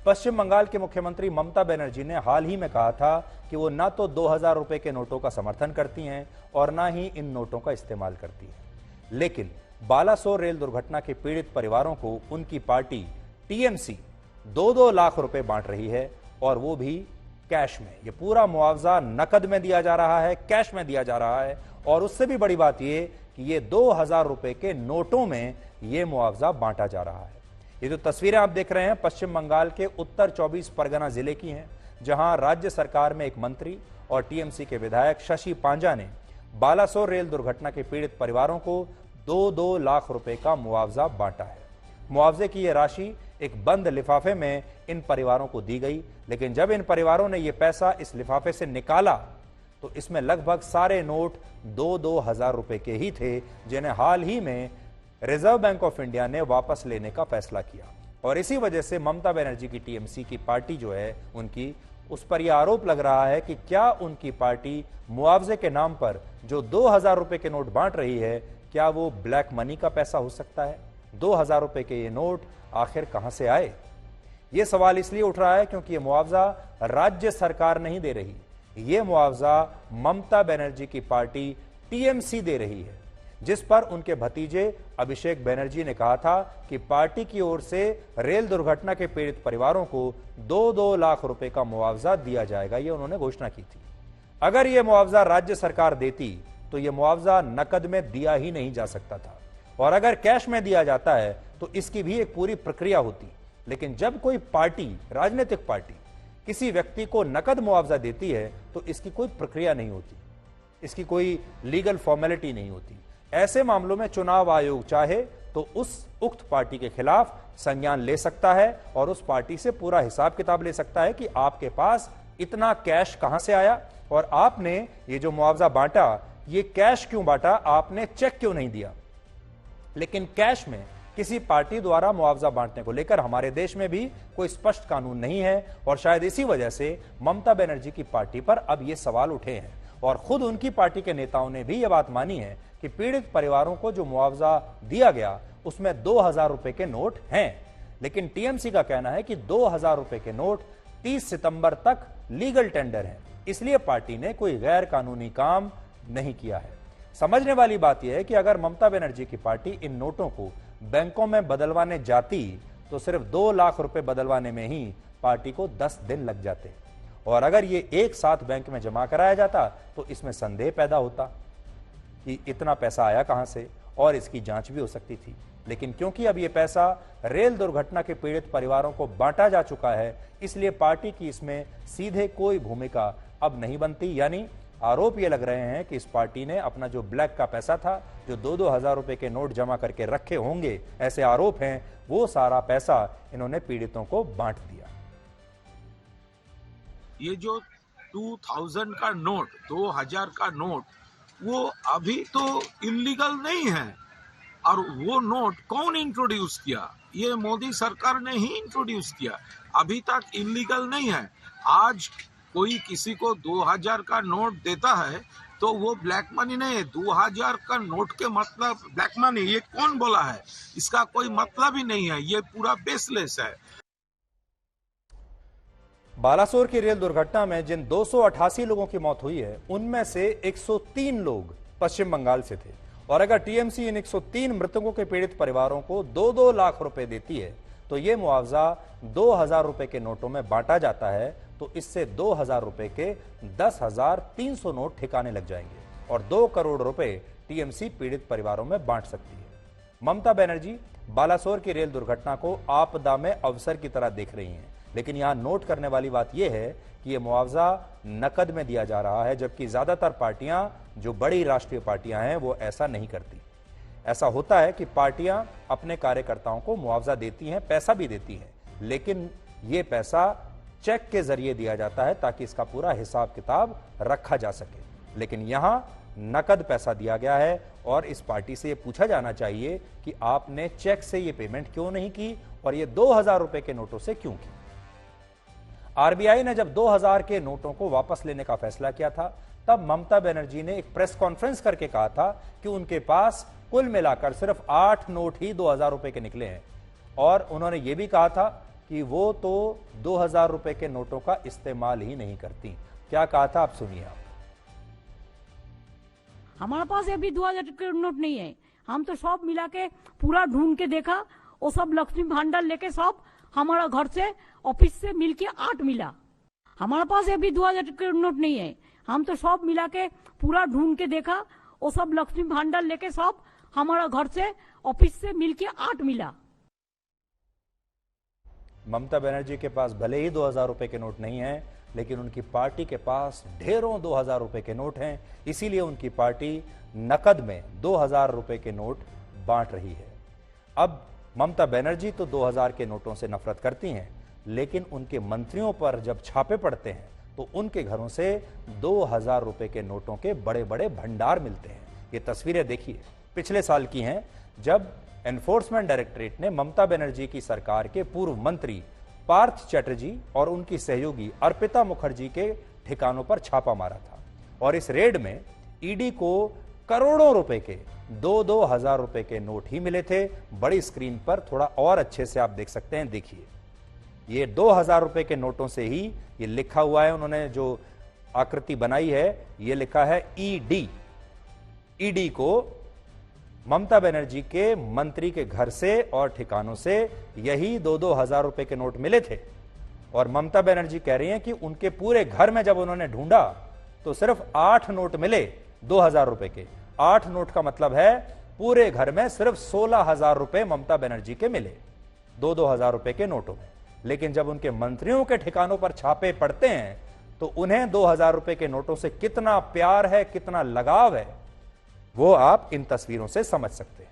पश्चिम बंगाल के मुख्यमंत्री ममता बनर्जी ने हाल ही में कहा था कि वो ना तो 2000 रुपए के नोटों का समर्थन करती हैं और ना ही इन नोटों का इस्तेमाल करती हैं। लेकिन बालासोर रेल दुर्घटना के पीड़ित परिवारों को उनकी पार्टी टीएमसी 2-2 लाख रुपए बांट रही है, और वो भी कैश में। ये पूरा मुआवजा नकद में दिया जा रहा है, कैश में दिया जा रहा है, और उससे भी बड़ी बात ये कि ये 2000 रुपए के नोटों में ये मुआवजा बांटा जा रहा है। ये जो तस्वीरें आप देख रहे हैं पश्चिम बंगाल के उत्तर 24 परगना जिले की हैं, जहां राज्य सरकार में एक मंत्री और टीएमसी के विधायक शशि पांजा ने बालासोर रेल दुर्घटना के पीड़ित परिवारों को 2-2 लाख रुपए का मुआवजा बांटा है। मुआवजे की यह राशि एक बंद लिफाफे में इन परिवारों को दी गई, लेकिन जब इन परिवारों ने यह पैसा इस लिफाफे से निकाला तो इसमें लगभग सारे नोट 2-2 हजार रुपए के ही थे, जिन्हें हाल ही में रिजर्व बैंक ऑफ इंडिया ने वापस लेने का फैसला किया। और इसी वजह से ममता बनर्जी की टीएमसी की पार्टी जो है उनकी, उस पर यह आरोप लग रहा है कि क्या उनकी पार्टी मुआवजे के नाम पर जो 2000 रुपए के नोट बांट रही है, क्या वो ब्लैक मनी का पैसा हो सकता है? 2000 रुपए के ये नोट आखिर कहां से आए? ये सवाल इसलिए उठ रहा है क्योंकि ये मुआवजा राज्य सरकार नहीं दे रही, ये मुआवजा ममता बनर्जी की पार्टी टीएमसी दे रही है, जिस पर उनके भतीजे अभिषेक बनर्जी ने कहा था कि पार्टी की ओर से रेल दुर्घटना के पीड़ित परिवारों को 2-2 लाख रुपए का मुआवजा दिया जाएगा, ये उन्होंने घोषणा की थी। अगर यह मुआवजा राज्य सरकार देती तो यह मुआवजा नकद में दिया ही नहीं जा सकता था, और अगर कैश में दिया जाता है तो इसकी भी एक पूरी प्रक्रिया होती। लेकिन जब कोई पार्टी, राजनीतिक पार्टी, किसी व्यक्ति को नकद मुआवजा देती है तो इसकी कोई प्रक्रिया नहीं होती, इसकी कोई लीगल फॉर्मेलिटी नहीं होती। ऐसे मामलों में चुनाव आयोग चाहे तो उस उक्त पार्टी के खिलाफ संज्ञान ले सकता है और उस पार्टी से पूरा हिसाब किताब ले सकता है कि आपके पास इतना कैश कहां से आया, और आपने ये जो मुआवजा बांटा ये कैश क्यों बांटा, आपने चेक क्यों नहीं दिया। लेकिन कैश में किसी पार्टी द्वारा मुआवजा बांटने को लेकर हमारे देश में भी कोई स्पष्ट कानून नहीं है, और शायद इसी वजह से ममता बनर्जी की पार्टी पर अब ये सवाल उठे हैं। और खुद उनकी पार्टी के नेताओं ने भी यह बात मानी है कि पीड़ित परिवारों को जो मुआवजा दिया गया उसमें 2000 रुपए के नोट हैं, लेकिन टीएमसी का कहना है कि 2000 रुपए के नोट 30 सितंबर तक लीगल टेंडर हैं, इसलिए पार्टी ने कोई गैर कानूनी काम नहीं किया है। समझने वाली बात यह है कि अगर ममता बनर्जी की पार्टी इन नोटों को बैंकों में बदलवाने जाती तो सिर्फ 2 लाख रुपए बदलवाने में ही पार्टी को 10 दिन लग जाते, और अगर ये एक साथ बैंक में जमा कराया जाता तो इसमें संदेह पैदा होता कि इतना पैसा आया कहां से, और इसकी जांच भी हो सकती थी। लेकिन क्योंकि अब यह पैसा रेल दुर्घटना के पीड़ित परिवारों को बांटा जा चुका है, इसलिए पार्टी की इसमें सीधे कोई भूमिका अब नहीं बनती। यानी आरोप ये लग रहे हैं कि इस पार्टी ने अपना जो ब्लैक का पैसा था, जो 2-2 हजार रुपए के नोट जमा करके रखे होंगे, ऐसे आरोप हैं, वो सारा पैसा इन्होंने पीड़ितों को बांट दिया। ये जो 2000 का नोट, 2000 का नोट, वो अभी तो इलीगल नहीं है, और वो नोट कौन इंट्रोड्यूस किया? ये मोदी सरकार ने ही इंट्रोड्यूस किया, अभी तक इलीगल नहीं है। आज कोई किसी को 2000 का नोट देता है तो वो ब्लैक मनी नहीं है। 2000 का नोट के मतलब ब्लैक मनी, ये कौन बोला है? इसका कोई मतलब ही नहीं है, ये पूरा बेसलेस है। बालासोर की रेल दुर्घटना में जिन 288 लोगों की मौत हुई है, उनमें से 103 लोग पश्चिम बंगाल से थे, और अगर टीएमसी इन 103 मृतकों के पीड़ित परिवारों को 2-2 लाख रुपए देती है तो यह मुआवजा 2000 रुपए के नोटों में बांटा जाता है, तो इससे 2000 रुपए के 10,300 नोट ठिकाने लग जाएंगे और 2 करोड़ रुपए टीएमसी पीड़ित परिवारों में बांट सकती है। ममता बनर्जी बालासोर की रेल दुर्घटना को आपदा में अवसर की तरह देख रही हैं, लेकिन यहां नोट करने वाली बात यह है कि यह मुआवजा नकद में दिया जा रहा है, जबकि ज्यादातर पार्टियां, जो बड़ी राष्ट्रीय पार्टियां हैं, वो ऐसा नहीं करती। ऐसा होता है कि पार्टियां अपने कार्यकर्ताओं को मुआवजा देती हैं, पैसा भी देती हैं, लेकिन यह पैसा चेक के जरिए दिया जाता है ताकि इसका पूरा हिसाब किताब रखा जा सके। लेकिन यहां नकद पैसा दिया गया है, और इस पार्टी से यह पूछा जाना चाहिए कि आपने चेक से यह पेमेंट क्यों नहीं की, और यह 2000 रुपए के नोटों से क्यों की। आरबीआई ने जब 2000 के नोटों को वापस लेने का फैसला किया था, तब ममता बनर्जी ने एक प्रेस कॉन्फ्रेंस करके कहा था कि उनके पास कुल मिलाकर सिर्फ 8 नोट ही 2000 रुपए के निकले हैं, और उन्होंने यह भी कहा था कि वो तो 2000 रुपए के नोटों का इस्तेमाल ही नहीं करती। क्या कहा था आप सुनिए। आप हमारे पास अभी 2000 के नोट नहीं है, हम तो सब मिला के पूरा ढूंढ के देखा, वो सब लक्ष्मी भांडार लेके सब हमारा घर से ऑफिस से मिलके 8 मिला। हमारे पास अभी 2000 के नोट नहीं है, हम तो सब मिला के पूरा ढूंढ के देखा, वो सब लक्ष्मी भांडार लेके सब हमारा घर से ऑफिस से मिलके 8 मिला। ममता बनर्जी के पास भले ही 2000 रुपए के नोट नहीं है, लेकिन उनकी पार्टी के पास ढेरों 2000 रुपए के नोट हैं। इसीलिए उनकी पार्टी नकद में 2000 रुपए के नोट बांट रही है। अब ममता बनर्जी तो 2000 के नोटों से नफरत करती हैं, लेकिन उनके मंत्रियों पर जब छापे पड़ते हैं तो उनके घरों से 2000 रुपए के नोटों के बड़े बड़े भंडार मिलते हैं। ये तस्वीरें देखिए, पिछले साल की हैं, जब एनफोर्समेंट डायरेक्टरेट ने ममता बनर्जी की सरकार के पूर्व मंत्री पार्थ चैटर्जी और उनकी सहयोगी अर्पिता मुखर्जी के ठिकानों पर छापा मारा था। और इस रेड में ईडी को करोड़ों रुपए के 2-2 हजार रुपए के नोट ही मिले थे। बड़ी स्क्रीन पर थोड़ा और अच्छे से आप देख सकते हैं, देखिए ये 2000 रुपए के नोटों से ही ये लिखा हुआ है, उन्होंने जो आकृति बनाई है ये लिखा है ईडी। ईडी को ममता बनर्जी के मंत्री के घर से और ठिकानों से यही 2-2 हजार रुपए के नोट मिले थे। और ममता बनर्जी कह रही हैं कि उनके पूरे घर में जब उन्होंने ढूंढा तो सिर्फ 8 नोट मिले 2000 रुपए के। 8 नोट का मतलब है पूरे घर में सिर्फ 16,000 रुपए ममता बनर्जी के मिले 2-2 हजार रुपए के नोटों में। लेकिन जब उनके मंत्रियों के ठिकानों पर छापे पड़ते हैं तो उन्हें 2000 रुपए के नोटों से कितना प्यार है, कितना लगाव है, वो आप इन तस्वीरों से समझ सकते हैं।